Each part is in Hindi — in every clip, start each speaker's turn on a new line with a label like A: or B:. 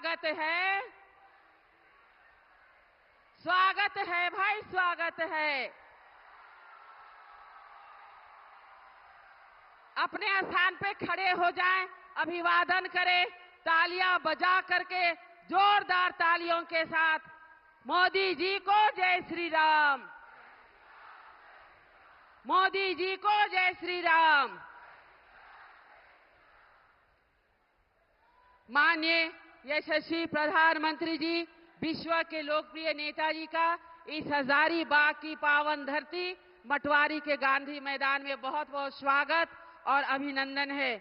A: स्वागत है, स्वागत है भाई, स्वागत है। अपने स्थान पे खड़े हो जाएं, अभिवादन करें, तालियां बजा करके, जोरदार तालियों के साथ मोदी जी को जय श्री राम, मोदी जी को जय श्री राम। माननीय यशस्वी प्रधानमंत्री जी, विश्व के लोकप्रिय नेताजी का इस हजारीबाग की पावन धरती मटवारी के गांधी मैदान में बहुत बहुत स्वागत और अभिनंदन है।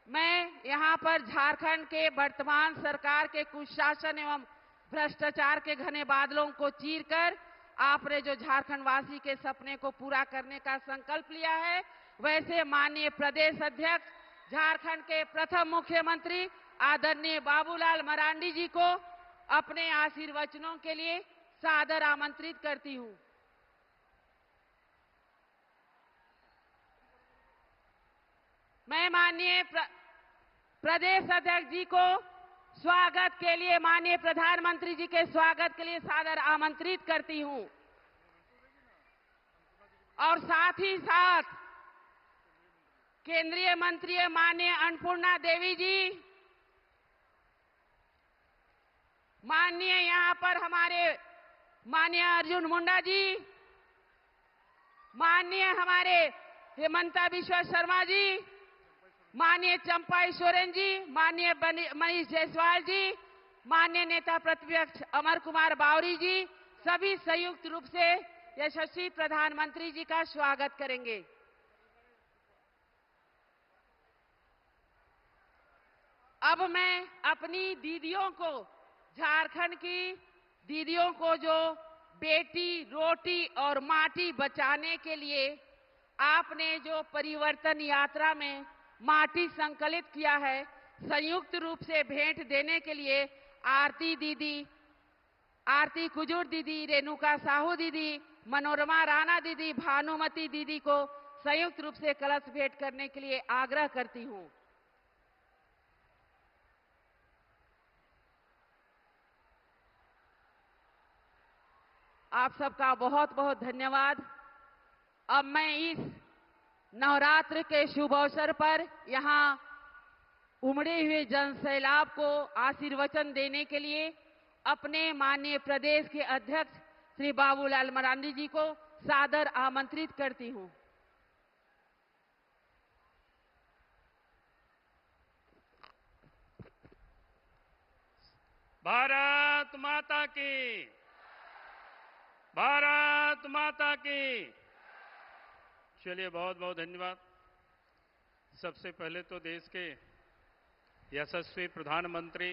A: मैं यहां पर झारखंड के वर्तमान सरकार के कुशासन एवं भ्रष्टाचार के घने बादलों को चीरकर आपने जो झारखंड वासी के सपने को पूरा करने का संकल्प लिया है, वैसे माननीय प्रदेश अध्यक्ष झारखंड के प्रथम मुख्यमंत्री आदरणीय बाबूलाल मरांडी जी को अपने आशीर्वचनों के लिए सादर आमंत्रित करती हूं। मैं माननीय प्रदेश अध्यक्ष जी को स्वागत के लिए, माननीय प्रधानमंत्री जी के स्वागत के लिए सादर आमंत्रित करती हूं। और साथ ही साथ केंद्रीय मंत्री माननीय अन्नपूर्णा देवी जी, माननीय यहां पर हमारे माननीय अर्जुन मुंडा जी, माननीय हमारे हेमंता बिश्वा शर्मा जी, माननीय चंपाई सोरेन जी, माननीय मनीष जायसवाल जी, माननीय नेता प्रतिपक्ष अमर कुमार बावरी जी, सभी संयुक्त रूप से यशस्वी प्रधानमंत्री जी का स्वागत करेंगे। अब मैं अपनी दीदियों को, झारखंड की दीदियों को जो बेटी, रोटी और माटी बचाने के लिए आपने जो परिवर्तन यात्रा में माटी संकलित किया है, संयुक्त रूप से भेंट देने के लिए आरती दीदी, आरती कुजूर दीदी, रेणुका साहू दीदी, मनोरमा राणा दीदी, भानुमति दीदी को संयुक्त रूप से कलश भेंट करने के लिए आग्रह करती हूं। आप सबका बहुत बहुत धन्यवाद। अब मैं इस नवरात्र के शुभ अवसर पर यहां उमड़े हुए जन सैलाब को आशीर्वचन देने के लिए अपने माननीय प्रदेश के अध्यक्ष श्री बाबूलाल मरांडी जी को सादर आमंत्रित करती हूं।
B: भारत माता की, भारत माता की। चलिए, बहुत बहुत धन्यवाद। सबसे पहले तो देश के यशस्वी प्रधानमंत्री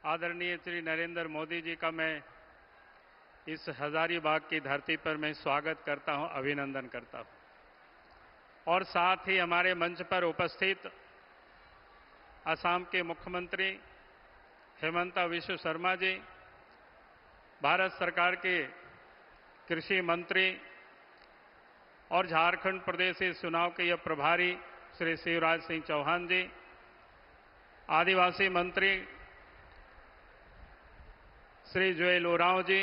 B: आदरणीय श्री नरेंद्र मोदी जी का मैं इस हजारीबाग की धरती पर मैं स्वागत करता हूं, अभिनंदन करता हूं। और साथ ही हमारे मंच पर उपस्थित असम के मुख्यमंत्री हेमंता बिश्वा शर्मा जी, भारत सरकार के कृषि मंत्री और झारखंड प्रदेश से चुनाव के यह प्रभारी श्री शिवराज सिंह चौहान जी, आदिवासी मंत्री श्री जुएल ओरांव जी,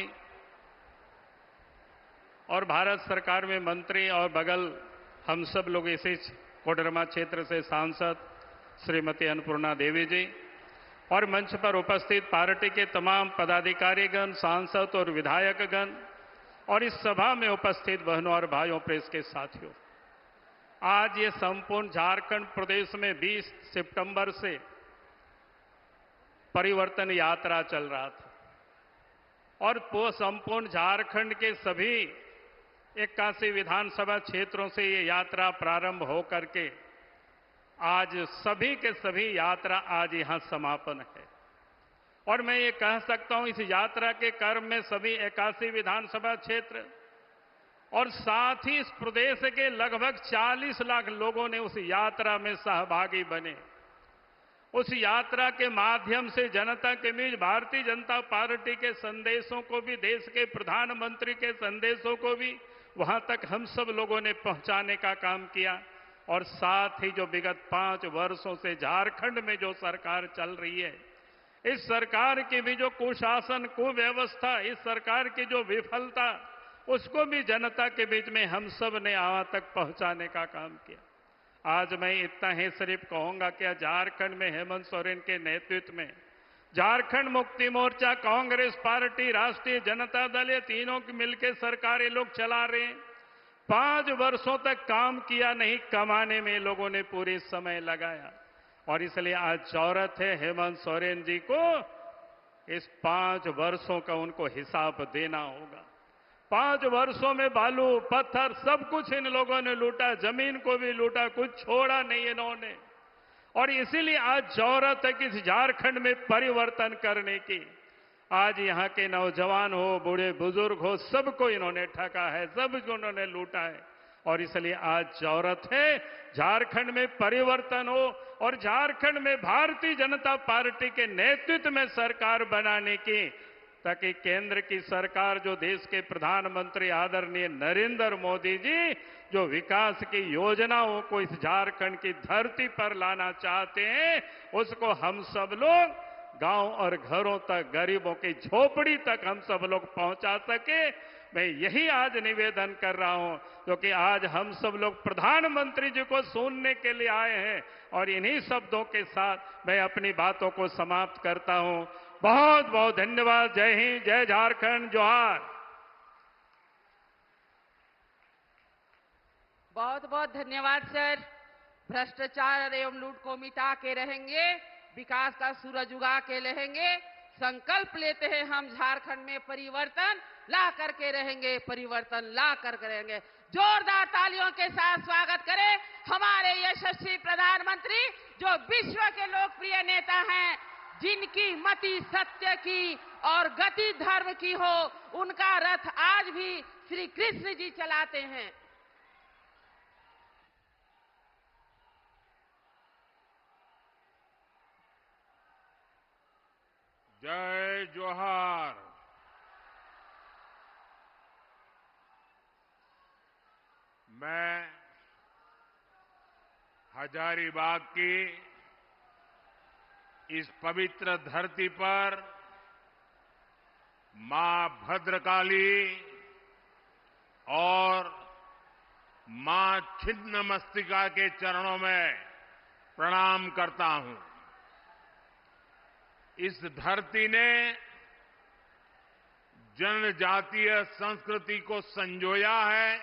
B: और भारत सरकार में मंत्री और बगल हम सब लोग इसी कोडरमा क्षेत्र से सांसद श्रीमती अन्नपूर्णा देवी जी, और मंच पर उपस्थित पार्टी के तमाम पदाधिकारीगण, सांसद और विधायकगण, और इस सभा में उपस्थित बहनों और भाइयों, प्रेस के साथियों। आज ये संपूर्ण झारखंड प्रदेश में 20 सितंबर से परिवर्तन यात्रा चल रहा था और संपूर्ण झारखंड के सभी 81 विधानसभा क्षेत्रों से ये यात्रा प्रारंभ होकर के आज सभी के सभी यात्रा आज यहां समापन है। और मैं ये कह सकता हूं, इस यात्रा के क्रम में सभी 81 विधानसभा क्षेत्र और साथ ही इस प्रदेश के लगभग 40 लाख लोगों ने उस यात्रा में सहभागी बने। उस यात्रा के माध्यम से जनता के बीच भारतीय जनता पार्टी के संदेशों को भी, देश के प्रधानमंत्री के संदेशों को भी वहां तक हम सब लोगों ने पहुंचाने का काम किया। और साथ ही जो विगत 5 वर्षों से झारखंड में जो सरकार चल रही है, इस सरकार की भी जो कुशासन, कुव्यवस्था, इस सरकार की जो विफलता, उसको भी जनता के बीच में हम सब ने वहां तक पहुंचाने का काम किया। आज मैं इतना ही सिर्फ कहूंगा कि झारखंड में हेमंत सोरेन के नेतृत्व में झारखंड मुक्ति मोर्चा, कांग्रेस पार्टी, राष्ट्रीय जनता दल, ये तीनों की मिलकर सरकार ये लोग चला रहे हैं। 5 वर्षों तक काम किया नहीं, कमाने में लोगों ने पूरे समय लगाया। और इसलिए आज जरूरत है हेमंत सोरेन जी को इस 5 वर्षों का उनको हिसाब देना होगा। 5 वर्षों में बालू पत्थर सब कुछ इन लोगों ने लूटा, जमीन को भी लूटा, कुछ छोड़ा नहीं इन्होंने। और इसीलिए आज जरूरत है कि झारखंड में परिवर्तन करने की। आज यहां के नौजवान हो, बूढ़े बुजुर्ग हो, सबको इन्होंने ठगा है, सबको इन्होंने लूटा है। और इसलिए आज जरूरत है झारखंड में परिवर्तन हो और झारखंड में भारतीय जनता पार्टी के नेतृत्व में सरकार बनाने की, ताकि केंद्र की सरकार, जो देश के प्रधानमंत्री आदरणीय नरेंद्र मोदी जी जो विकास की योजनाओं को इस झारखंड की धरती पर लाना चाहते हैं, उसको हम सब लोग गांव और घरों तक, गरीबों की झोपड़ी तक हम सब लोग पहुंचा सके। मैं यही आज निवेदन कर रहा हूं, क्योंकि आज हम सब लोग प्रधानमंत्री जी को सुनने के लिए आए हैं। और इन्हीं शब्दों के साथ मैं अपनी बातों को समाप्त करता हूं। बहुत बहुत धन्यवाद। जय हिंद, जय झारखंड, जोहार।
A: बहुत बहुत धन्यवाद सर। भ्रष्टाचार एवं लूट को मिटा के रहेंगे, विकास का सूरज उगा के रहेंगे। संकल्प लेते हैं हम झारखंड में परिवर्तन ला करके रहेंगे, परिवर्तन ला करके रहेंगे। जोरदार तालियों के साथ स्वागत करें हमारे यशस्वी प्रधानमंत्री, जो विश्व के लोकप्रिय नेता हैं, जिनकी मति सत्य की और गति धर्म की हो। उनका रथ आज भी श्री कृष्ण जी चलाते हैं।
C: जय जोहार। मैं हजारीबाग की इस पवित्र धरती पर मां भद्रकाली और मां छिन्नमस्तिका के चरणों में प्रणाम करता हूं। इस धरती ने जनजातीय संस्कृति को संजोया है।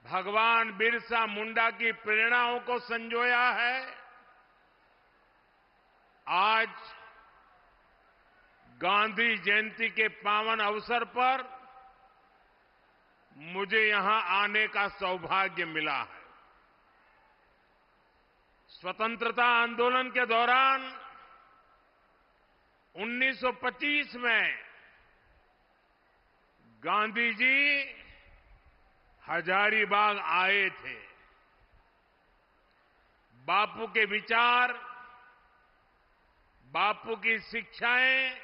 C: भगवान बिरसा मुंडा की प्रेरणाओं को संजोया है। आज गांधी जयंती के पावन अवसर पर मुझे यहां आने का सौभाग्य मिला है। स्वतंत्रता आंदोलन के दौरान 1925 में गांधी जी हजारीबाग आए थे। बापू के विचार, बापू की शिक्षाएं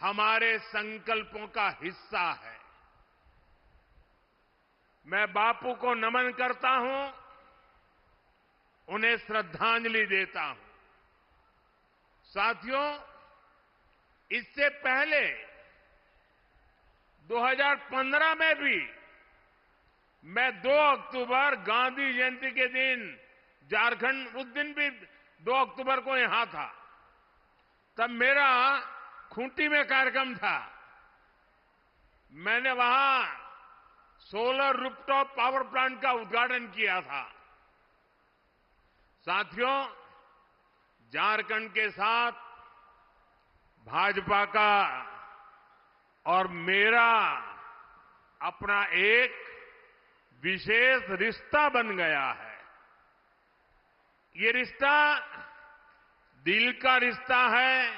C: हमारे संकल्पों का हिस्सा है। मैं बापू को नमन करता हूं, उन्हें श्रद्धांजलि देता हूं। साथियों, इससे पहले 2015 में भी मैं 2 अक्टूबर गांधी जयंती के दिन झारखंड, उस दिन भी 2 अक्टूबर को यहां था। तब मेरा खूंटी में कार्यक्रम था। मैंने वहां सोलर रूफटॉप पावर प्लांट का उद्घाटन किया था। साथियों, झारखंड के साथ भाजपा का और मेरा अपना एक विशेष रिश्ता बन गया है। ये रिश्ता दिल का रिश्ता है,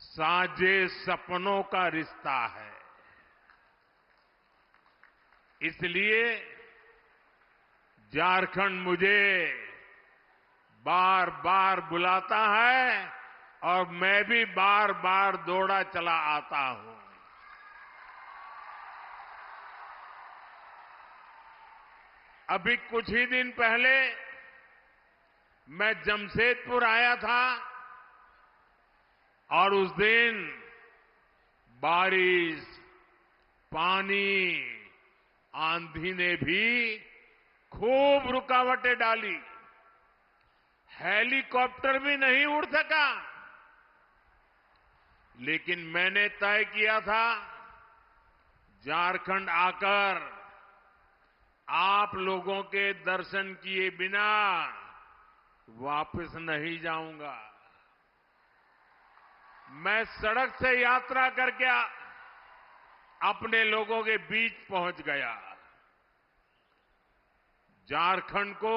C: साझे सपनों का रिश्ता है। इसलिए झारखंड मुझे बार बार बुलाता है और मैं भी बार बार दौड़ा चला आता हूं। अभी कुछ ही दिन पहले मैं जमशेदपुर आया था और उस दिन बारिश, पानी, आंधी ने भी खूब रुकावटें डाली। हेलीकॉप्टर भी नहीं उड़ सका। लेकिन मैंने तय किया था, झारखंड आकर आप लोगों के दर्शन किए बिना वापस नहीं जाऊंगा। मैं सड़क से यात्रा करके अपने लोगों के बीच पहुंच गया। झारखंड को,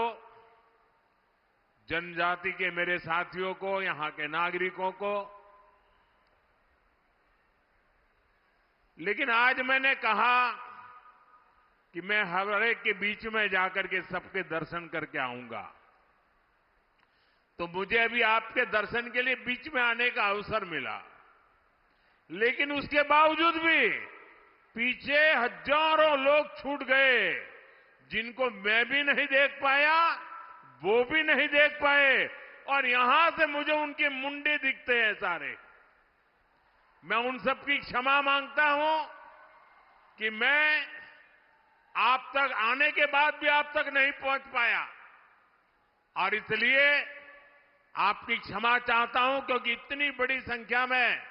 C: जनजाति के मेरे साथियों को, यहां के नागरिकों को, लेकिन आज मैंने कहा कि मैं हर एक के बीच में जाकर के सबके दर्शन करके आऊंगा। तो मुझे अभी आपके दर्शन के लिए बीच में आने का अवसर मिला, लेकिन उसके बावजूद भी पीछे हजारों लोग छूट गए, जिनको मैं भी नहीं देख पाया, वो भी नहीं देख पाए, और यहां से मुझे उनके मुंडे दिखते हैं सारे। मैं उन सबकी क्षमा मांगता हूं कि मैं आप तक आने के बाद भी आप तक नहीं पहुंच पाया, और इसलिए आपकी क्षमा चाहता हूं, क्योंकि इतनी बड़ी संख्या में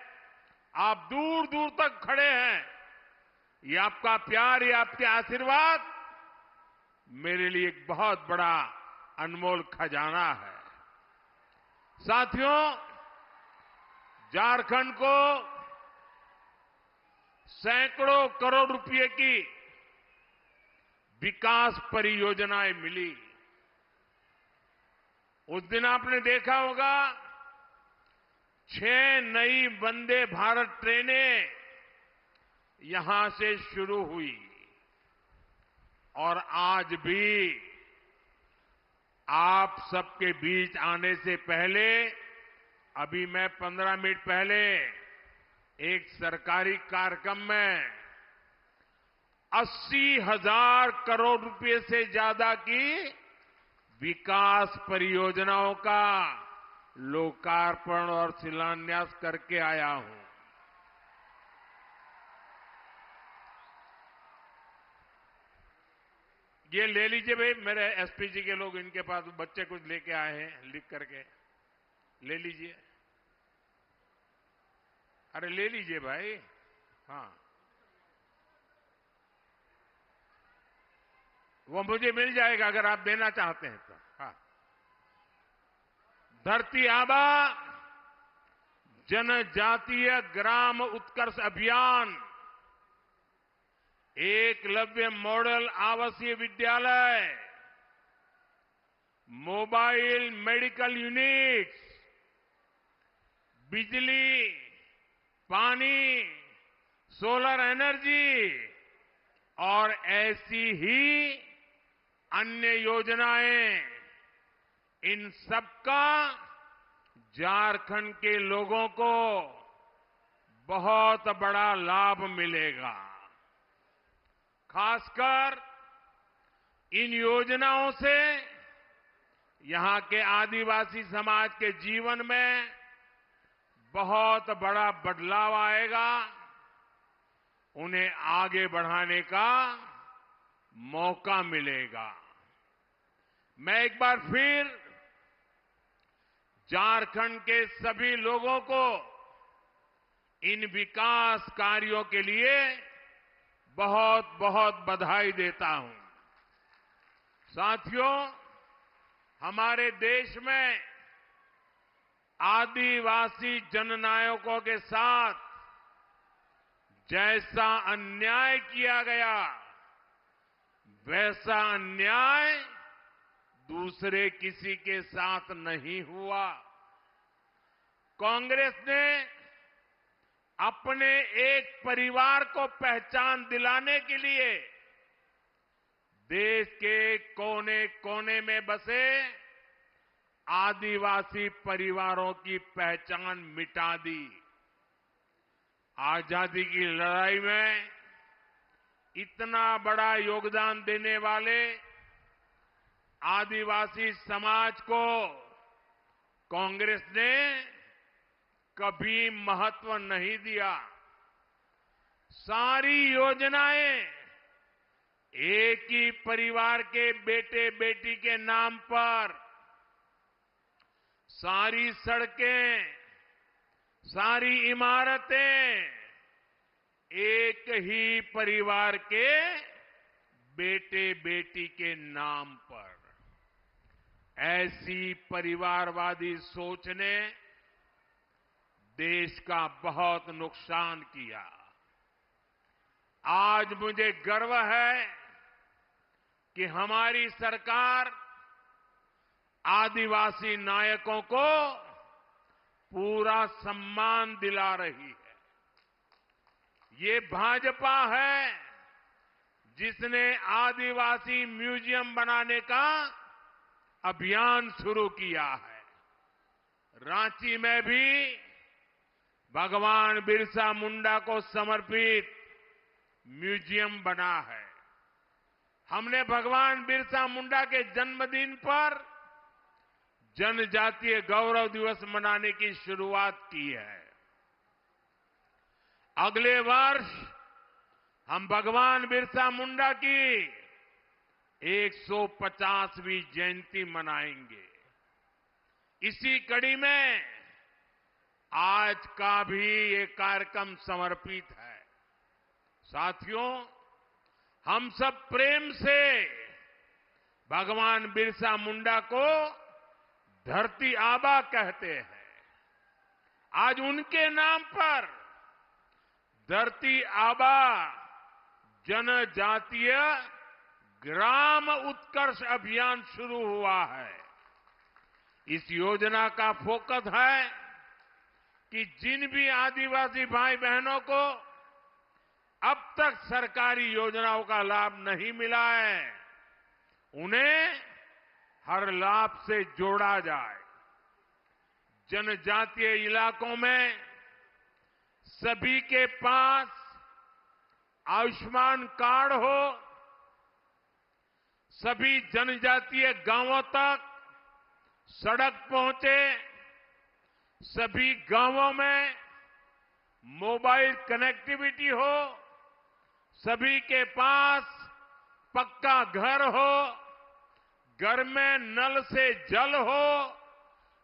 C: आप दूर दूर तक खड़े हैं। ये आपका प्यार, ये आपके आशीर्वाद मेरे लिए एक बहुत बड़ा अनमोल खजाना है। साथियों, झारखंड को सैकड़ों करोड़ रुपए की विकास परियोजनाएं मिली। उस दिन आपने देखा होगा 6 नई वंदे भारत ट्रेनें यहां से शुरू हुई, और आज भी आप सबके बीच आने से पहले, अभी मैं 15 मिनट पहले एक सरकारी कार्यक्रम में 80,000 करोड़ रुपए से ज्यादा की विकास परियोजनाओं का लोकार्पण और शिलान्यास करके आया हूं। ये ले लीजिए भाई, मेरे एसपीजी के लोग, इनके पास बच्चे कुछ लेके आए हैं, लिख करके ले लीजिए। अरे ले लीजिए भाई। हाँ, वो मुझे मिल जाएगा अगर आप देना चाहते हैं तो। हाँ, धरती आबा जनजातीय ग्राम उत्कर्ष अभियान, एकलव्य मॉडल आवासीय विद्यालय, मोबाइल मेडिकल यूनिट्स, बिजली, पानी, सोलर एनर्जी और ऐसी ही अन्य योजनाएं, इन सबका झारखंड के लोगों को बहुत बड़ा लाभ मिलेगा। खासकर इन योजनाओं से यहां के आदिवासी समाज के जीवन में बहुत बड़ा बदलाव आएगा, उन्हें आगे बढ़ाने का मौका मिलेगा। मैं एक बार फिर झारखंड के सभी लोगों को इन विकास कार्यों के लिए बहुत बहुत बधाई देता हूं। साथियों, हमारे देश में आदिवासी जननायकों के साथ जैसा अन्याय किया गया, वैसा अन्याय दूसरे किसी के साथ नहीं हुआ। कांग्रेस ने अपने एक परिवार को पहचान दिलाने के लिए देश के कोने कोने में बसे आदिवासी परिवारों की पहचान मिटा दी। आजादी की लड़ाई में इतना बड़ा योगदान देने वाले आदिवासी समाज को कांग्रेस ने कभी महत्व नहीं दिया। सारी योजनाएं एक ही परिवार के बेटे बेटी के नाम पर, सारी सड़कें, सारी इमारतें एक ही परिवार के बेटे बेटी के नाम पर। ऐसी परिवारवादी सोच ने देश का बहुत नुकसान किया। आज मुझे गर्व है कि हमारी सरकार आदिवासी नायकों को पूरा सम्मान दिला रही है। ये भाजपा है जिसने आदिवासी म्यूजियम बनाने का अभियान शुरू किया है। रांची में भी भगवान बिरसा मुंडा को समर्पित म्यूजियम बना है। हमने भगवान बिरसा मुंडा के जन्मदिन पर जनजातीय गौरव दिवस मनाने की शुरुआत की है। अगले वर्ष हम भगवान बिरसा मुंडा की 150वीं जयंती मनाएंगे। इसी कड़ी में आज का भी ये कार्यक्रम समर्पित है। साथियों, हम सब प्रेम से भगवान बिरसा मुंडा को धरती आबा कहते हैं। आज उनके नाम पर धरती आबा जनजातीय ग्राम उत्कर्ष अभियान शुरू हुआ है। इस योजना का फोकस है कि जिन भी आदिवासी भाई बहनों को अब तक सरकारी योजनाओं का लाभ नहीं मिला है, उन्हें हर लाभ से जोड़ा जाए। जनजातीय इलाकों में सभी के पास आयुष्मान कार्ड हो, सभी जनजातीय गांवों तक सड़क पहुंचे, सभी गांवों में मोबाइल कनेक्टिविटी हो, सभी के पास पक्का घर हो, घर में नल से जल हो,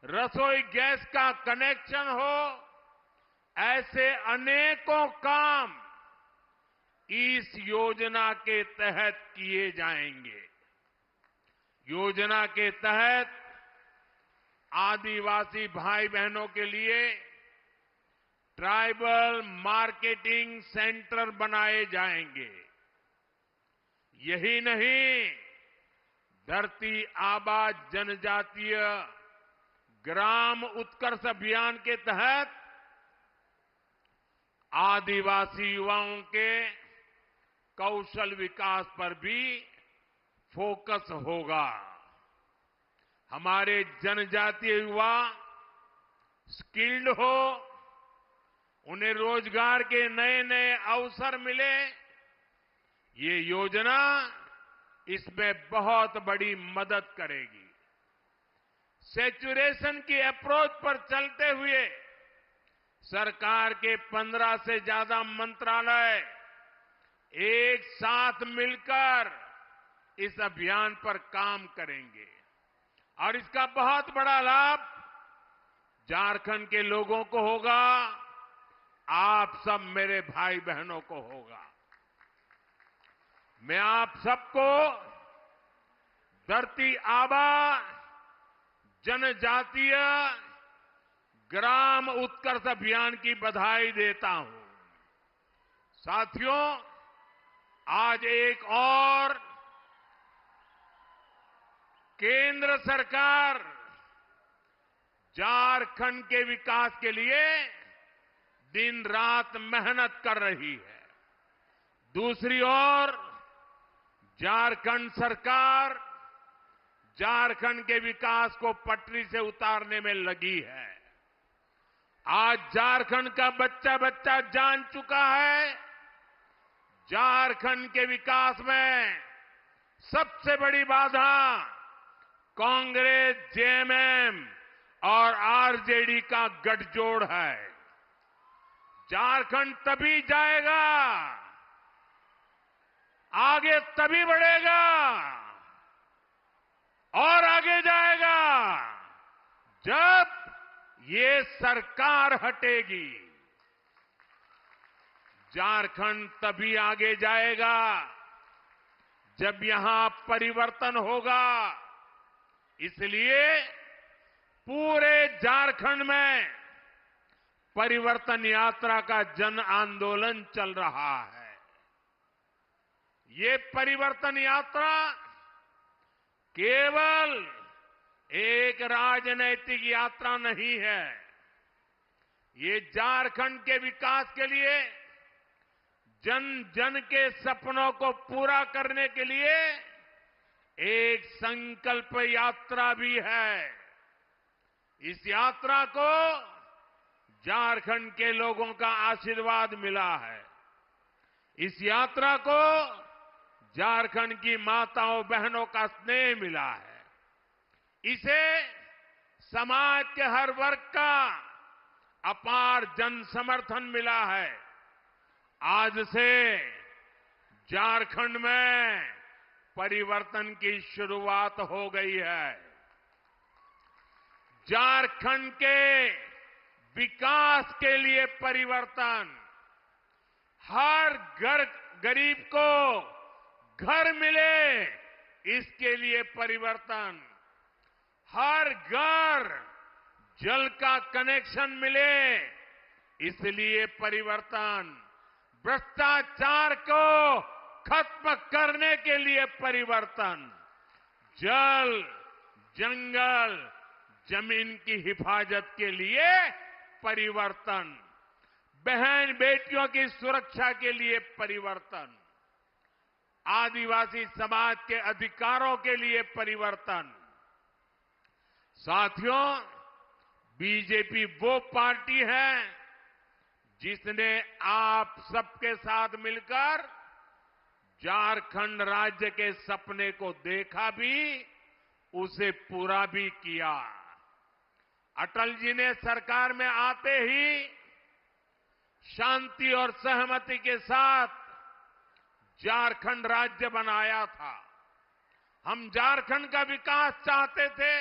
C: रसोई गैस का कनेक्शन हो, ऐसे अनेकों काम इस योजना के तहत किए जाएंगे। योजना के तहत आदिवासी भाई बहनों के लिए ट्राइबल मार्केटिंग सेंटर बनाए जाएंगे। यही नहीं, धरती आबा जनजातीय ग्राम उत्कर्ष अभियान के तहत आदिवासी युवाओं के कौशल विकास पर भी फोकस होगा। हमारे जनजातीय युवा स्किल्ड हो, उन्हें रोजगार के नए नए अवसर मिले, ये योजना इसमें बहुत बड़ी मदद करेगी। सैचुरेशन की अप्रोच पर चलते हुए सरकार के 15 से ज्यादा मंत्रालय एक साथ मिलकर इस अभियान पर काम करेंगे और इसका बहुत बड़ा लाभ झारखंड के लोगों को होगा, आप सब मेरे भाई बहनों को होगा। मैं आप सबको धरती आबा जनजातीय ग्राम उत्कर्ष अभियान की बधाई देता हूं। साथियों, आज एक और केंद्र सरकार झारखंड के विकास के लिए दिन रात मेहनत कर रही है। दूसरी ओर झारखंड सरकार झारखंड के विकास को पटरी से उतारने में लगी है। आज झारखंड का बच्चा बच्चा जान चुका है, झारखंड के विकास में सबसे बड़ी बाधा कांग्रेस, जेएमएम और आरजेडी का गठजोड़ है। झारखंड तभी जाएगा, आगे तभी बढ़ेगा और आगे जाएगा जब ये सरकार हटेगी। झारखंड तभी आगे जाएगा जब यहां परिवर्तन होगा। इसलिए पूरे झारखंड में परिवर्तन यात्रा का जन आंदोलन चल रहा है। ये परिवर्तन यात्रा केवल एक राजनैतिक यात्रा नहीं है, ये झारखंड के विकास के लिए, जन जन के सपनों को पूरा करने के लिए एक संकल्प यात्रा भी है। इस यात्रा को झारखंड के लोगों का आशीर्वाद मिला है। इस यात्रा को झारखंड की माताओं बहनों का स्नेह मिला है। इसे समाज के हर वर्ग का अपार जन समर्थन मिला है। आज से झारखंड में परिवर्तन की शुरुआत हो गई है। झारखंड के विकास के लिए परिवर्तन, हर गरीब को घर मिले इसके लिए परिवर्तन, हर घर जल का कनेक्शन मिले इसलिए परिवर्तन, भ्रष्टाचार को खत्म करने के लिए परिवर्तन, जल जंगल जमीन की हिफाजत के लिए परिवर्तन, बहन बेटियों की सुरक्षा के लिए परिवर्तन, आदिवासी समाज के अधिकारों के लिए परिवर्तन। साथियों, बीजेपी वो पार्टी है जिसने आप सबके साथ मिलकर झारखंड राज्य के सपने को देखा भी, उसे पूरा भी किया। अटल जी ने सरकार में आते ही शांति और सहमति के साथ झारखंड राज्य बनाया था। हम झारखंड का विकास चाहते थे,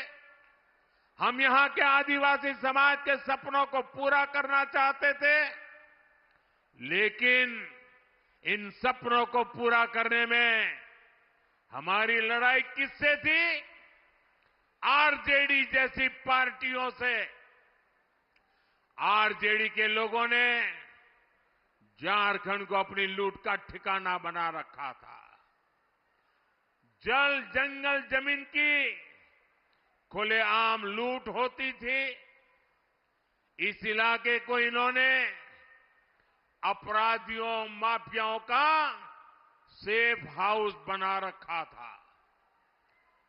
C: हम यहां के आदिवासी समाज के सपनों को पूरा करना चाहते थे, लेकिन इन सपनों को पूरा करने में हमारी लड़ाई किससे थी? आरजेडी जैसी पार्टियों से। आरजेडी के लोगों ने झारखंड को अपनी लूट का ठिकाना बना रखा था। जल जंगल जमीन की खुलेआम लूट होती थी। इस इलाके को इन्होंने अपराधियों माफियाओं का सेफ हाउस बना रखा था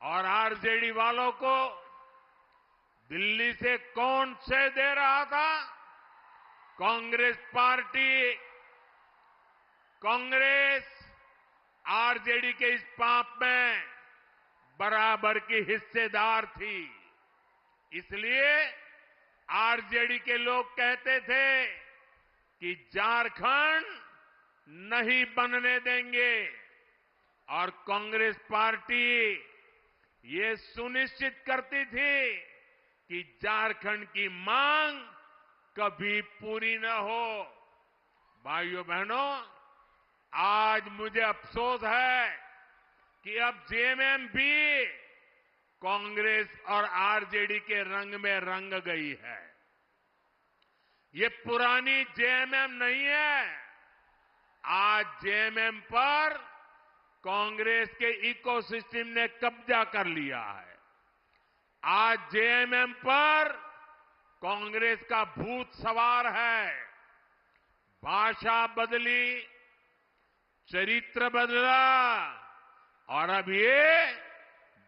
C: और आरजेडी वालों को दिल्ली से कौन से दे रहा था? कांग्रेस पार्टी। कांग्रेस आरजेडी के इस पाप में बराबर की हिस्सेदार थी। इसलिए आरजेडी के लोग कहते थे कि झारखंड नहीं बनने देंगे और कांग्रेस पार्टी ये सुनिश्चित करती थी कि झारखंड की मांग कभी पूरी न हो। भाइयों बहनों, आज मुझे अफसोस है कि अब जेएमएम भी कांग्रेस और आरजेडी के रंग में रंग गई है। ये पुरानी जेएमएम नहीं है। आज जेएमएम पर कांग्रेस के इकोसिस्टम ने कब्जा कर लिया है। आज जेएमएम पर कांग्रेस का भूत सवार है। भाषा बदली, चरित्र बदला और अब ये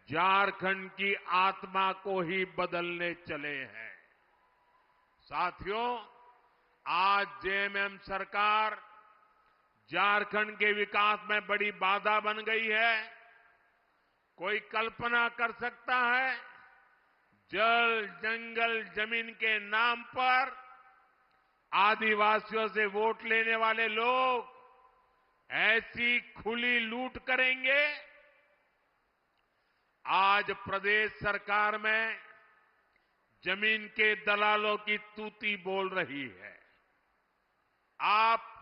C: झारखंड की आत्मा को ही बदलने चले हैं। साथियों, आज जेएमएम सरकार झारखंड के विकास में बड़ी बाधा बन गई है। कोई कल्पना कर सकता है जल, जंगल, जमीन के नाम पर आदिवासियों से वोट लेने वाले लोग ऐसी खुली लूट करेंगे। आज प्रदेश सरकार में जमीन के दलालों की तूती बोल रही है। आप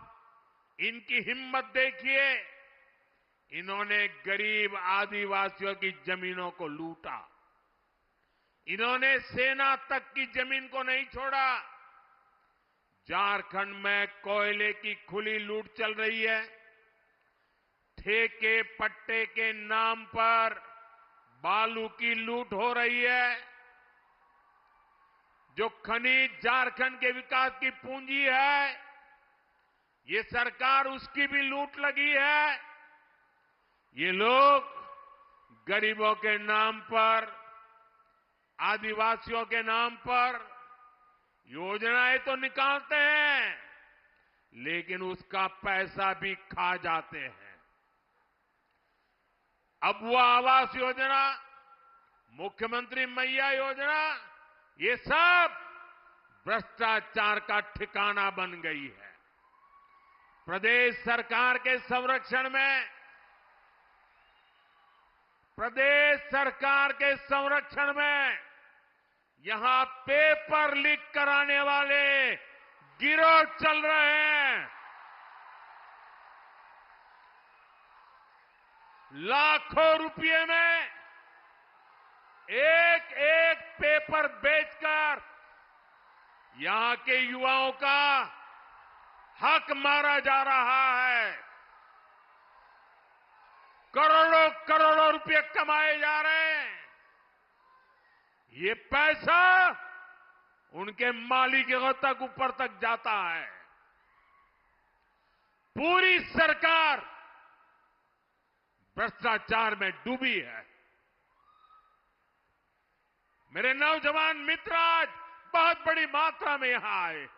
C: इनकी हिम्मत देखिए। इन्होंने गरीब आदिवासियों की जमीनों को लूटा। इन्होंने सेना तक की जमीन को नहीं छोड़ा। झारखंड में कोयले की खुली लूट चल रही है। ठेके पट्टे के नाम पर बालू की लूट हो रही है। जो खनिज झारखंड के विकास की पूंजी है, ये सरकार उसकी भी लूट लगी है। ये लोग गरीबों के नाम पर, आदिवासियों के नाम पर योजनाएं तो निकालते हैं, लेकिन उसका पैसा भी खा जाते हैं। अब वो आवास योजना, मुख्यमंत्री मैया योजना, ये सब भ्रष्टाचार का ठिकाना बन गई है। प्रदेश सरकार के संरक्षण में, यहां पेपर लीक कराने वाले गिरोह चल रहे हैं। लाखों रुपए में एक एक पेपर बेचकर यहां के युवाओं का हक मारा जा रहा है। करोड़ों करोड़ों रुपए कमाए जा रहे हैं। ये पैसा उनके मालिकों तक, ऊपर तक जाता है। पूरी सरकार भ्रष्टाचार में डूबी है। मेरे नौजवान मित्र आज बहुत बड़ी मात्रा में यहां आए हैं।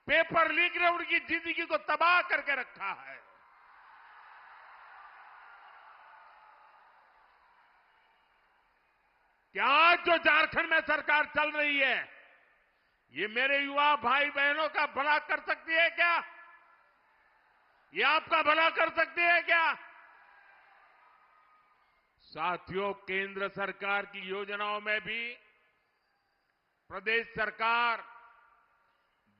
C: पेपर लीक ने उनकी जिंदगी को तबाह करके रखा है। क्या आज जो झारखंड में सरकार चल रही है, ये मेरे युवा भाई बहनों का भला कर सकती है क्या? ये आपका भला कर सकती है क्या? साथियों, केंद्र सरकार की योजनाओं में भी प्रदेश सरकार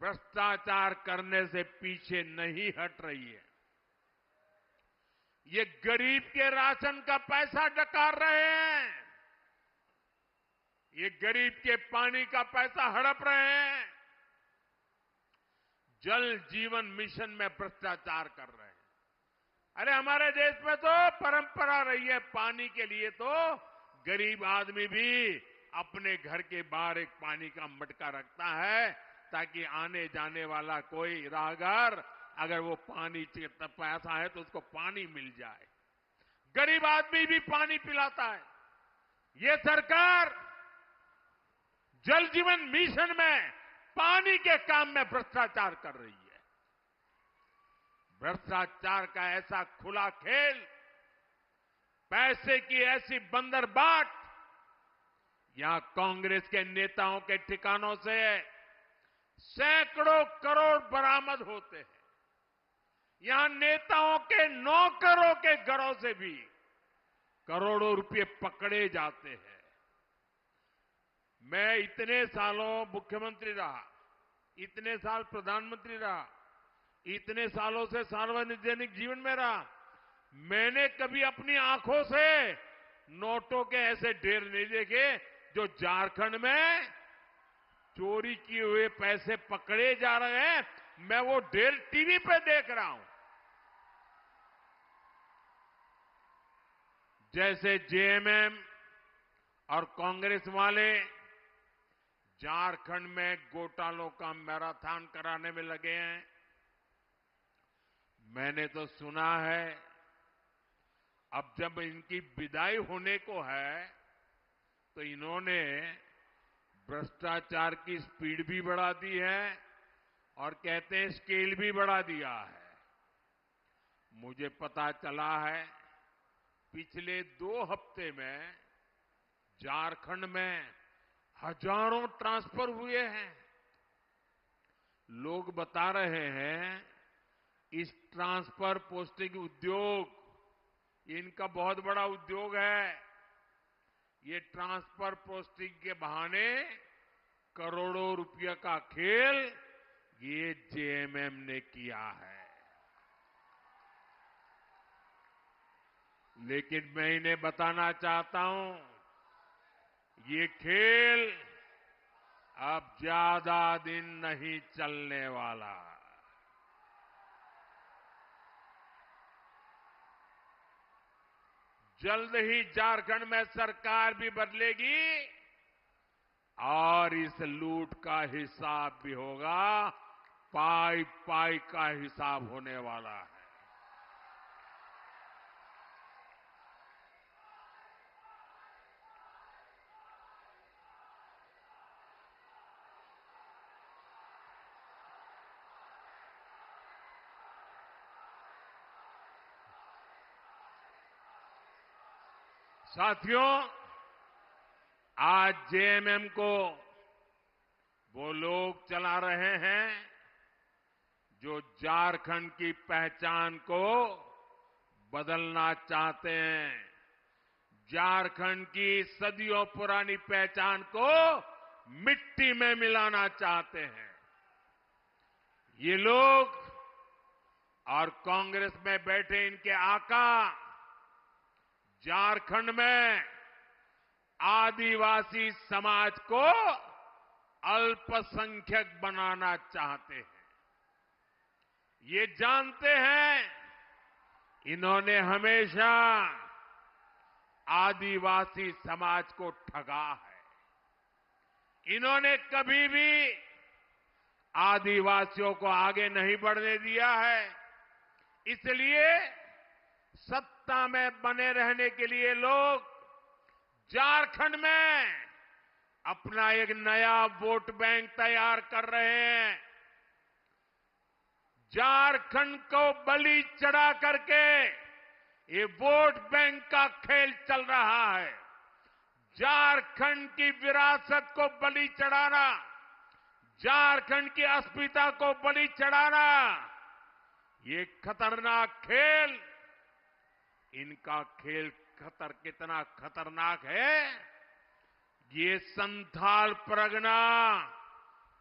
C: भ्रष्टाचार करने से पीछे नहीं हट रही है। ये गरीब के राशन का पैसा डकार रहे हैं। ये गरीब के पानी का पैसा हड़प रहे हैं। जल जीवन मिशन में भ्रष्टाचार कर रहे हैं। अरे हमारे देश में तो परंपरा रही है, पानी के लिए तो गरीब आदमी भी अपने घर के बाहर एक पानी का मटका रखता है, ताकि आने जाने वाला कोई राहगीर अगर वो पानी प्यासा है तो उसको पानी मिल जाए। गरीब आदमी भी पानी पिलाता है। ये सरकार जल जीवन मिशन में पानी के काम में भ्रष्टाचार कर रही है। भ्रष्टाचार का ऐसा खुला खेल, पैसे की ऐसी बंदरबाट, यहां कांग्रेस के नेताओं के ठिकानों से सैकड़ों करोड़ बरामद होते हैं। यहां नेताओं के नौकरों के घरों से भी करोड़ों रुपए पकड़े जाते हैं। मैं इतने सालों मुख्यमंत्री रहा, इतने साल प्रधानमंत्री रहा, इतने सालों से सार्वजनिक जीवन में रहा, मैंने कभी अपनी आंखों से नोटों के ऐसे ढेर नहीं देखे जो झारखंड में चोरी किए हुए पैसे पकड़े जा रहे हैं। मैं वो ढेर टीवी पे देख रहा हूं। जैसे जेएमएम और कांग्रेस वाले झारखंड में घोटालों का मैराथन कराने में लगे हैं। मैंने तो सुना है अब जब इनकी विदाई होने को है तो इन्होंने भ्रष्टाचार की स्पीड भी बढ़ा दी है और कहते हैं स्केल भी बढ़ा दिया है। मुझे पता चला है पिछले 2 हफ्ते में झारखंड में हजारों ट्रांसफर हुए हैं। लोग बता रहे हैं इस ट्रांसफर पोस्टिंग उद्योग ये इनका बहुत बड़ा उद्योग है। ये ट्रांसफर पोस्टिंग के बहाने करोड़ों रुपये का खेल ये जेएमएम ने किया है। लेकिन मैं इन्हें बताना चाहता हूं, ये खेल अब ज्यादा दिन नहीं चलने वाला। जल्द ही झारखंड में सरकार भी बदलेगी और इस लूट का हिसाब भी होगा। पाई पाई का हिसाब होने वाला है। साथियों, आज जेएमएम को वो लोग चला रहे हैं जो झारखंड की पहचान को बदलना चाहते हैं, झारखंड की सदियों पुरानी पहचान को मिट्टी में मिलाना चाहते हैं। ये लोग और कांग्रेस में बैठे इनके आका झारखंड में आदिवासी समाज को अल्पसंख्यक बनाना चाहते हैं। ये जानते हैं इन्होंने हमेशा आदिवासी समाज को ठगा है। इन्होंने कभी भी आदिवासियों को आगे नहीं बढ़ने दिया है। इसलिए सत्ता में बने रहने के लिए लोग झारखंड में अपना एक नया वोट बैंक तैयार कर रहे हैं। झारखंड को बलि चढ़ा करके ये वोट बैंक का खेल चल रहा है। झारखंड की विरासत को बलि चढ़ाना, झारखंड की अस्मिता को बलि चढ़ाना, ये खतरनाक खेल, इनका खेल कितना खतरनाक है, ये संथाल परगना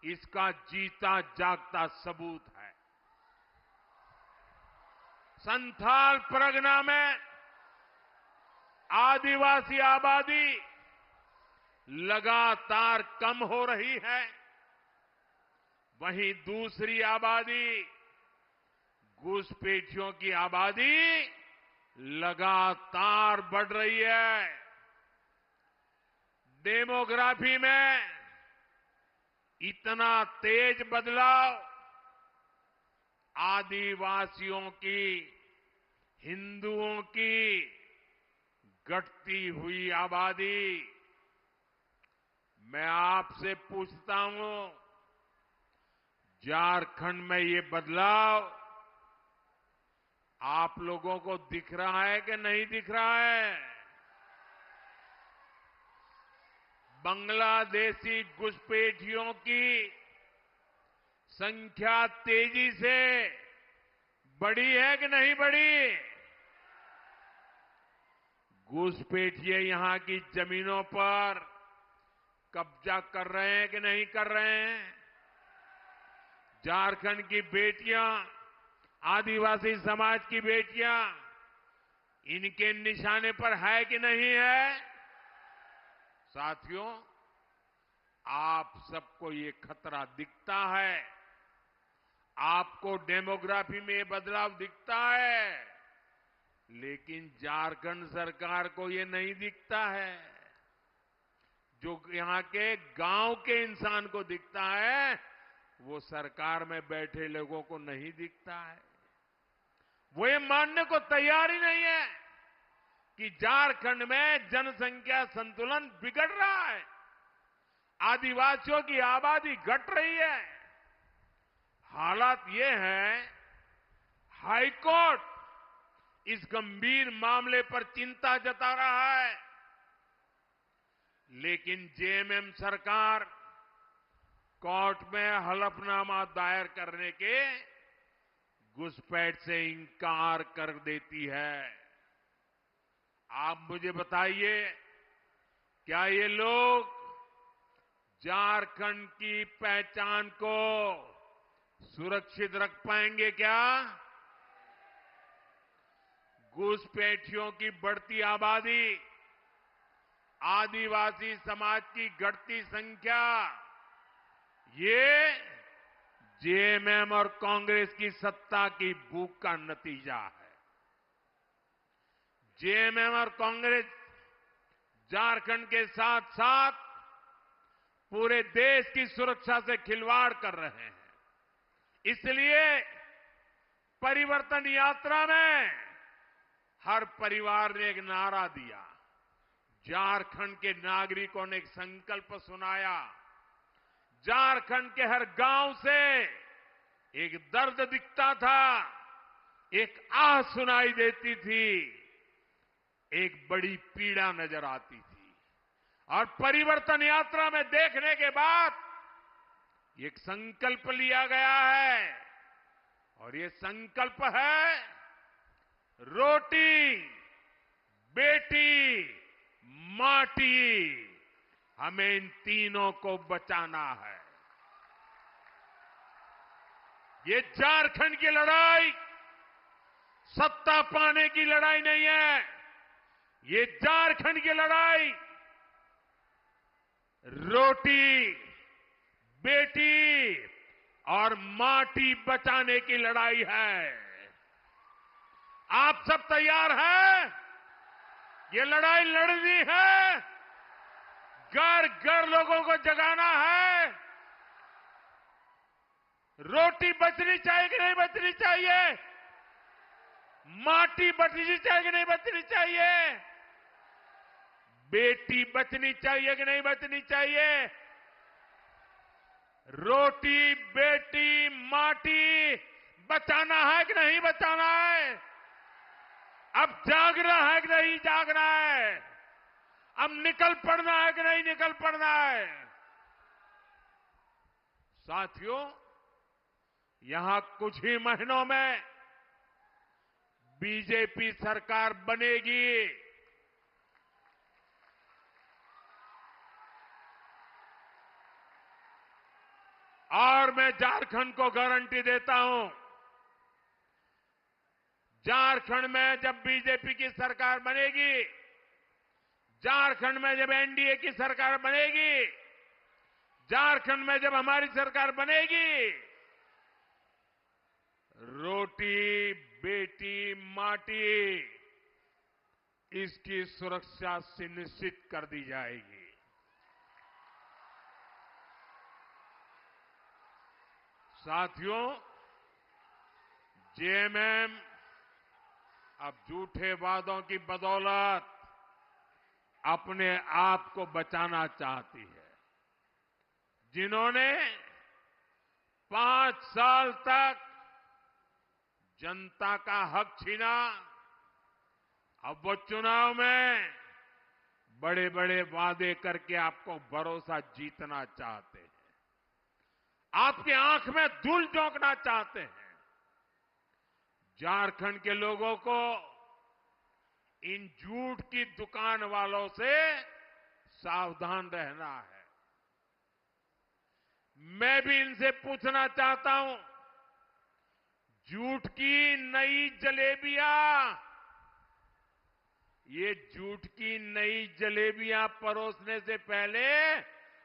C: इसका जीता जागता सबूत है। संथाल परगना में आदिवासी आबादी लगातार कम हो रही है। वहीं दूसरी आबादी, घुसपैठियों की आबादी लगातार बढ़ रही है। डेमोग्राफी में इतना तेज बदलाव आदिवासियों की, हिंदुओं की घटती हुई आबादी। मैं आपसे पूछता हूं, झारखंड में ये बदलाव आप लोगों को दिख रहा है कि नहीं दिख रहा है? बांग्लादेशी घुसपैठियों की संख्या तेजी से बढ़ी है कि नहीं बढ़ी? घुसपैठिए यहां की जमीनों पर कब्जा कर रहे हैं कि नहीं कर रहे हैं? झारखंड की बेटियां, आदिवासी समाज की बेटियां इनके निशाने पर है कि नहीं है? साथियों, आप सबको ये खतरा दिखता है, आपको डेमोग्राफी में ये बदलाव दिखता है, लेकिन झारखंड सरकार को ये नहीं दिखता है। जो यहां के गांव के इंसान को दिखता है, वो सरकार में बैठे लोगों को नहीं दिखता है। वो ये मानने को तैयार ही नहीं है कि झारखंड में जनसंख्या संतुलन बिगड़ रहा है, आदिवासियों की आबादी घट रही है। हालात ये है, हाईकोर्ट इस गंभीर मामले पर चिंता जता रहा है, लेकिन जेएमएम सरकार कोर्ट में हलफनामा दायर करने के घुसपैठ से इंकार कर देती है। आप मुझे बताइए, क्या ये लोग झारखंड की पहचान को सुरक्षित रख पाएंगे क्या? घुसपैठियों की बढ़ती आबादी, आदिवासी समाज की घटती संख्या, ये जेएमएम और कांग्रेस की सत्ता की भूख का नतीजा है। जेएमएम और कांग्रेस झारखंड के साथ साथ पूरे देश की सुरक्षा से खिलवाड़ कर रहे हैं। इसलिए परिवर्तन यात्रा में हर परिवार ने एक नारा दिया, झारखंड के नागरिकों ने एक संकल्प सुनाया, झारखंड के हर गांव से एक दर्द दिखता था, एक आह सुनाई देती थी, एक बड़ी पीड़ा नजर आती थी। और परिवर्तन यात्रा में देखने के बाद एक संकल्प लिया गया है, और ये संकल्प है रोटी, बेटी, माटी, हमें इन तीनों को बचाना है। ये झारखंड की लड़ाई सत्ता पाने की लड़ाई नहीं है, ये झारखंड की लड़ाई रोटी, बेटी और माटी बचाने की लड़ाई है। आप सब तैयार हैं? ये लड़ाई लड़नी है, घर घर लोगों को जगाना है। रोटी बचनी चाहिए कि नहीं बचनी चाहिए? माटी बचनी चाहिए कि नहीं बचनी चाहिए? बेटी बचनी चाहिए कि नहीं बचनी चाहिए? रोटी, बेटी, माटी बचाना है कि नहीं बचाना है? अब जागना है कि नहीं जागना है? अब निकल पड़ना है कि नहीं निकल पड़ना है? साथियों, यहां कुछ ही महीनों में बीजेपी सरकार बनेगी। और मैं झारखंड को गारंटी देता हूं, झारखंड में जब बीजेपी की सरकार बनेगी, झारखंड में जब एनडीए की सरकार बनेगी, झारखंड में जब हमारी सरकार बनेगी, रोटी, बेटी, माटी, इसकी सुरक्षा सुनिश्चित कर दी जाएगी। साथियों, जेएमएम अब झूठे वादों की बदौलत अपने आप को बचाना चाहती है। जिन्होंने 5 साल तक जनता का हक छीना, अब वो चुनाव में बड़े बड़े वादे करके आपको भरोसा जीतना चाहते हैं, आपकी आंख में धूल झोंकना चाहते हैं। झारखंड के लोगों को इन झूठ की दुकान वालों से सावधान रहना है। मैं भी इनसे पूछना चाहता हूं, झूठ की नई जलेबियां, ये झूठ की नई जलेबियां परोसने से पहले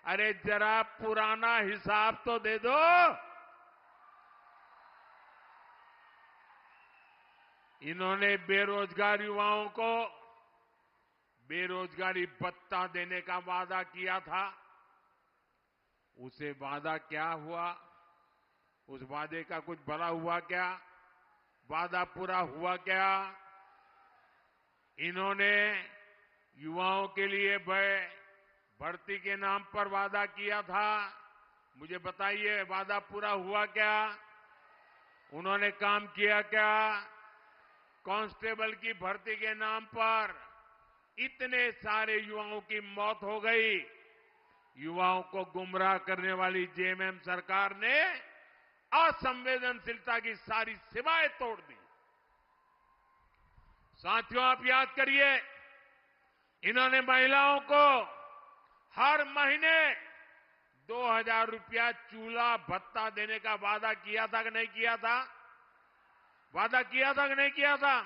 C: अरे जरा पुराना हिसाब तो दे दो। इन्होंने बेरोजगार युवाओं को बेरोजगारी भत्ता देने का वादा किया था, उसे वादा क्या हुआ? उस वादे का कुछ भला हुआ क्या? वादा पूरा हुआ क्या? इन्होंने युवाओं के लिए भर्ती के नाम पर वादा किया था, मुझे बताइए वादा पूरा हुआ क्या? उन्होंने काम किया क्या? कांस्टेबल की भर्ती के नाम पर इतने सारे युवाओं की मौत हो गई। युवाओं को गुमराह करने वाली जेएमएम सरकार ने असंवेदनशीलता की सारी सीमाएं तोड़ दी। साथियों, आप याद करिए, इन्होंने महिलाओं को हर महीने 2000 रुपया चूल्हा भत्ता देने का वादा किया था कि नहीं किया था? वादा किया था कि नहीं किया था?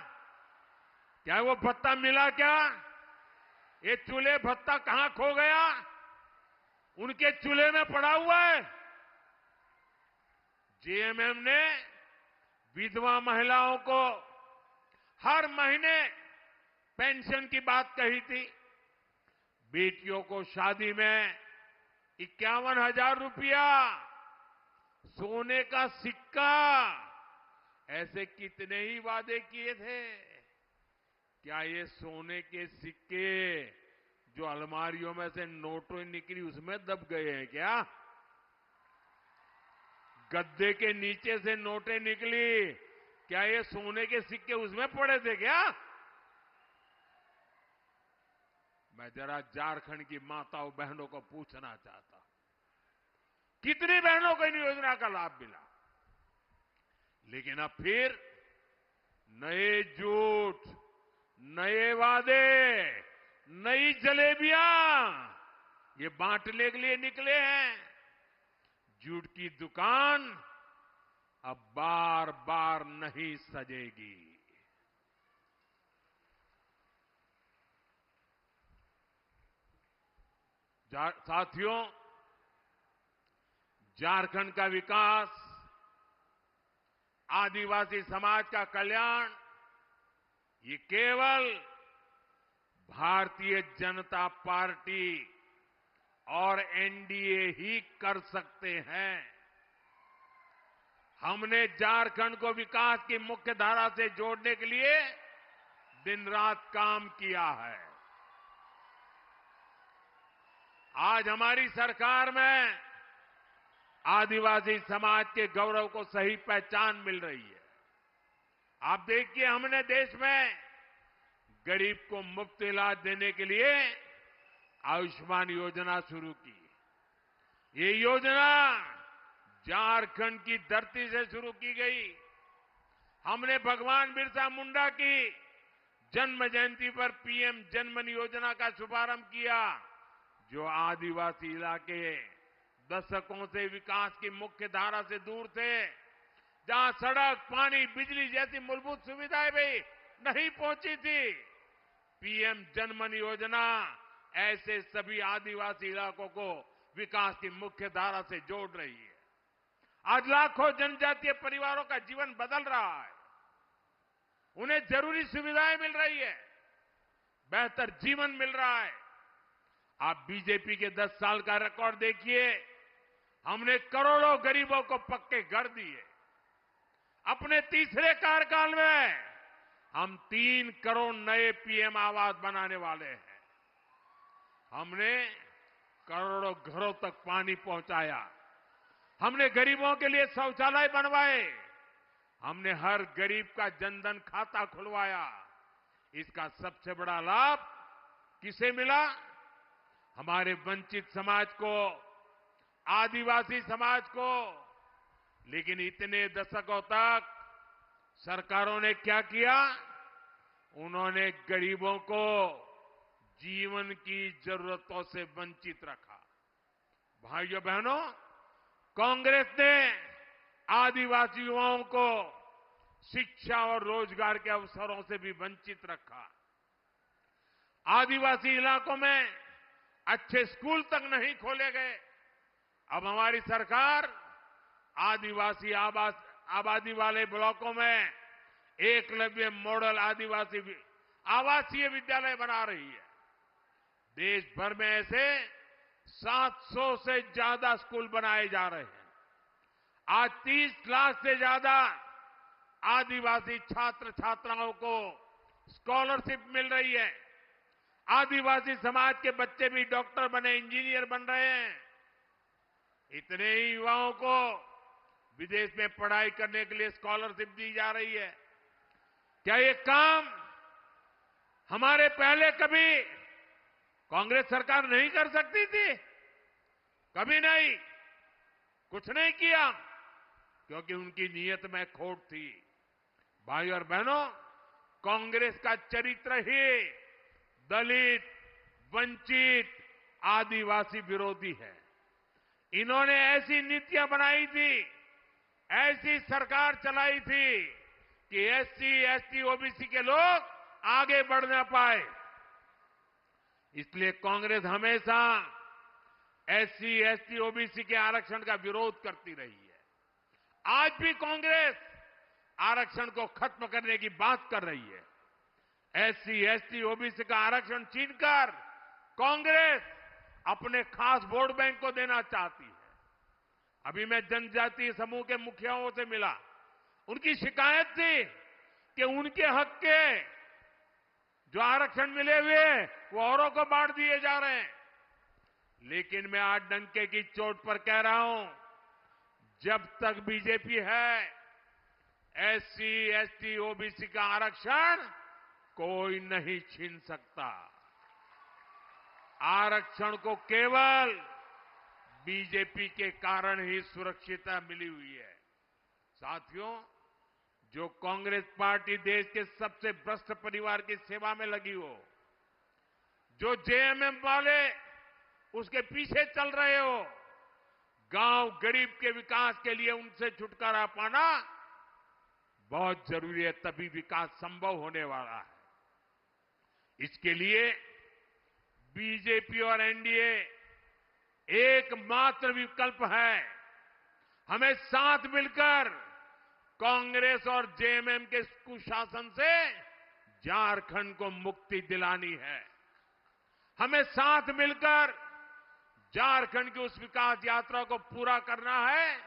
C: क्या वो भत्ता मिला क्या? ये चूल्हे भत्ता कहां खो गया? उनके चूल्हे में पड़ा हुआ है। जेएमएम ने विधवा महिलाओं को हर महीने पेंशन की बात कही थी। बेटियों को शादी में 51,000 रुपया, सोने का सिक्का, ऐसे कितने ही वादे किए थे। क्या ये सोने के सिक्के जो अलमारियों में से नोटें निकली उसमें दब गए हैं क्या? गद्दे के नीचे से नोटें निकली, क्या ये सोने के सिक्के उसमें पड़े थे क्या? मैं जरा झारखंड की माताओं बहनों को पूछना चाहता हूं, कितनी बहनों को इन योजना का लाभ मिला? लेकिन अब फिर नए झूठ, नए वादे, नई जलेबियां ये बांटने के लिए निकले हैं। झूठ की दुकान अब बार बार नहीं सजेगी। साथियों, झारखंड का विकास, आदिवासी समाज का कल्याण, ये केवल भारतीय जनता पार्टी और एनडीए ही कर सकते हैं। हमने झारखंड को विकास की मुख्य धारा से जोड़ने के लिए दिन रात काम किया है। आज हमारी सरकार में आदिवासी समाज के गौरव को सही पहचान मिल रही है। आप देखिए, हमने देश में गरीब को मुफ्त इलाज देने के लिए आयुष्मान योजना शुरू की। ये योजना झारखंड की धरती से शुरू की गई। हमने भगवान बिरसा मुंडा की जन्म जयंती पर पीएम जनमन योजना का शुभारंभ किया, जो आदिवासी इलाके दशकों से विकास की मुख्य धारा से दूर थे, जहां सड़क, पानी, बिजली जैसी मूलभूत सुविधाएं भी नहीं पहुंची थी। पीएम जनमन योजना ऐसे सभी आदिवासी इलाकों को विकास की मुख्य धारा से जोड़ रही है। आज लाखों जनजातीय परिवारों का जीवन बदल रहा है। उन्हें जरूरी सुविधाएं मिल रही है, बेहतर जीवन मिल रहा है। आप बीजेपी के 10 साल का रिकॉर्ड देखिए। हमने करोड़ों गरीबों को पक्के घर दिए। अपने तीसरे कार्यकाल में हम 3 करोड़ नए पीएम आवास बनाने वाले हैं। हमने करोड़ों घरों तक पानी पहुंचाया। हमने गरीबों के लिए शौचालय बनवाए। हमने हर गरीब का जनधन खाता खुलवाया। इसका सबसे बड़ा लाभ किसे मिला? हमारे वंचित समाज को, आदिवासी समाज को। लेकिन इतने दशकों तक सरकारों ने क्या किया? उन्होंने गरीबों को जीवन की जरूरतों से वंचित रखा। भाइयों बहनों, कांग्रेस ने आदिवासी युवाओं को शिक्षा और रोजगार के अवसरों से भी वंचित रखा। आदिवासी इलाकों में अच्छे स्कूल तक नहीं खोले गए। अब हमारी सरकार आदिवासी आबादी वाले ब्लॉकों में एकलव्य मॉडल आदिवासी आवासीय विद्यालय बना रही है। देश भर में ऐसे 700 से ज्यादा स्कूल बनाए जा रहे हैं। आज 30 लाख से ज्यादा आदिवासी छात्र छात्राओं को स्कॉलरशिप मिल रही है। आदिवासी समाज के बच्चे भी डॉक्टर बने, इंजीनियर बन रहे हैं। इतने ही युवाओं को विदेश में पढ़ाई करने के लिए स्कॉलरशिप दी जा रही है। क्या ये काम हमारे पहले कभी कांग्रेस सरकार नहीं कर सकती थी? कभी नहीं, कुछ नहीं किया, क्योंकि उनकी नीयत में खोट थी। भाई और बहनों, कांग्रेस का चरित्र ही दलित, वंचित, आदिवासी विरोधी है। इन्होंने ऐसी नीतियां बनाई थी, ऐसी सरकार चलाई थी कि एससी, एसटी, ओबीसी के लोग आगे बढ़ ना पाए। इसलिए कांग्रेस हमेशा एससी, एसटी, ओबीसी के आरक्षण का विरोध करती रही है। आज भी कांग्रेस आरक्षण को खत्म करने की बात कर रही है। एससी, एसटी, ओबीसी का आरक्षण छीनकर कांग्रेस अपने खास वोट बैंक को देना चाहती है। अभी मैं जनजातीय समूह के मुखियाओं से मिला, उनकी शिकायत थी कि उनके हक के जो आरक्षण मिले हुए वो औरों को बांट दिए जा रहे हैं। लेकिन मैं आज डंके की चोट पर कह रहा हूं, जब तक बीजेपी है, एससी, एसटी, ओबीसी का आरक्षण कोई नहीं छीन सकता। आरक्षण को केवल बीजेपी के कारण ही सुरक्षितता मिली हुई है। साथियों, जो कांग्रेस पार्टी देश के सबसे भ्रष्ट परिवार की सेवा में लगी हो, जो जेएमएम वाले उसके पीछे चल रहे हो, गांव गरीब के विकास के लिए उनसे छुटकारा पाना बहुत जरूरी है, तभी विकास संभव होने वाला है। इसके लिए बीजेपी और एनडीए एकमात्र विकल्प है। हमें साथ मिलकर कांग्रेस और जेएमएम के कुशासन से झारखंड को मुक्ति दिलानी है। हमें साथ मिलकर झारखंड की उस विकास यात्रा को पूरा करना है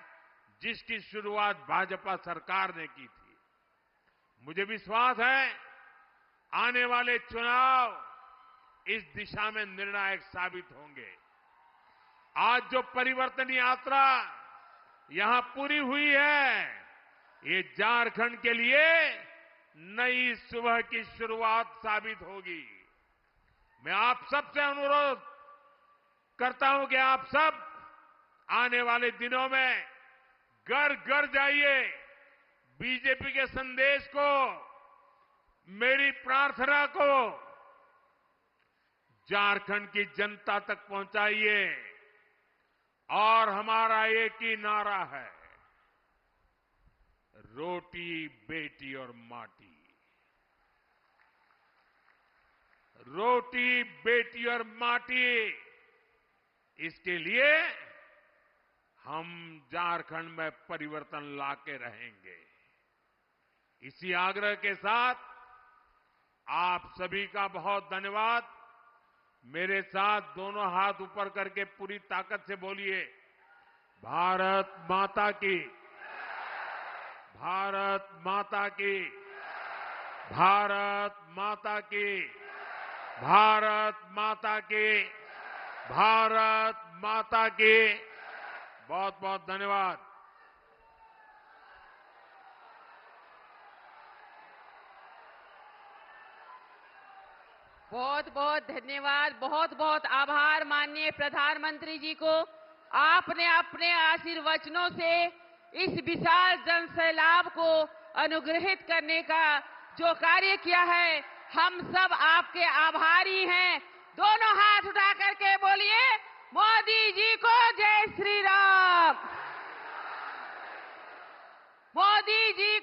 C: जिसकी शुरुआत भाजपा सरकार ने की थी। मुझे विश्वास है आने वाले चुनाव इस दिशा में निर्णायक साबित होंगे। आज जो परिवर्तन यात्रा यहां पूरी हुई है, ये झारखंड के लिए नई सुबह की शुरुआत साबित होगी। मैं आप सबसे अनुरोध करता हूं कि आप सब आने वाले दिनों में घर घर जाइए, बीजेपी के संदेश को, मेरी प्रार्थना को झारखंड की जनता तक पहुंचाइए। और हमारा एक ही नारा है, रोटी, बेटी और माटी। रोटी, बेटी और माटी, इसके लिए हम झारखंड में परिवर्तन लाके रहेंगे। इसी आग्रह के साथ आप सभी का बहुत धन्यवाद। मेरे साथ दोनों हाथ ऊपर करके पूरी ताकत से बोलिए, भारत माता की, भारत माता की, भारत माता की, भारत माता की, भारत माता की। बहुत बहुत धन्यवाद।
A: बहुत बहुत धन्यवाद, बहुत बहुत आभार माननीय प्रधानमंत्री जी को। आपने अपने आशीर्वचनों से इस विशाल जनसैलाब को अनुग्रहित करने का जो कार्य किया है, हम सब आपके आभारी हैं। दोनों हाथ उठा करके बोलिए, मोदी जी को जय श्री राम, मोदी जी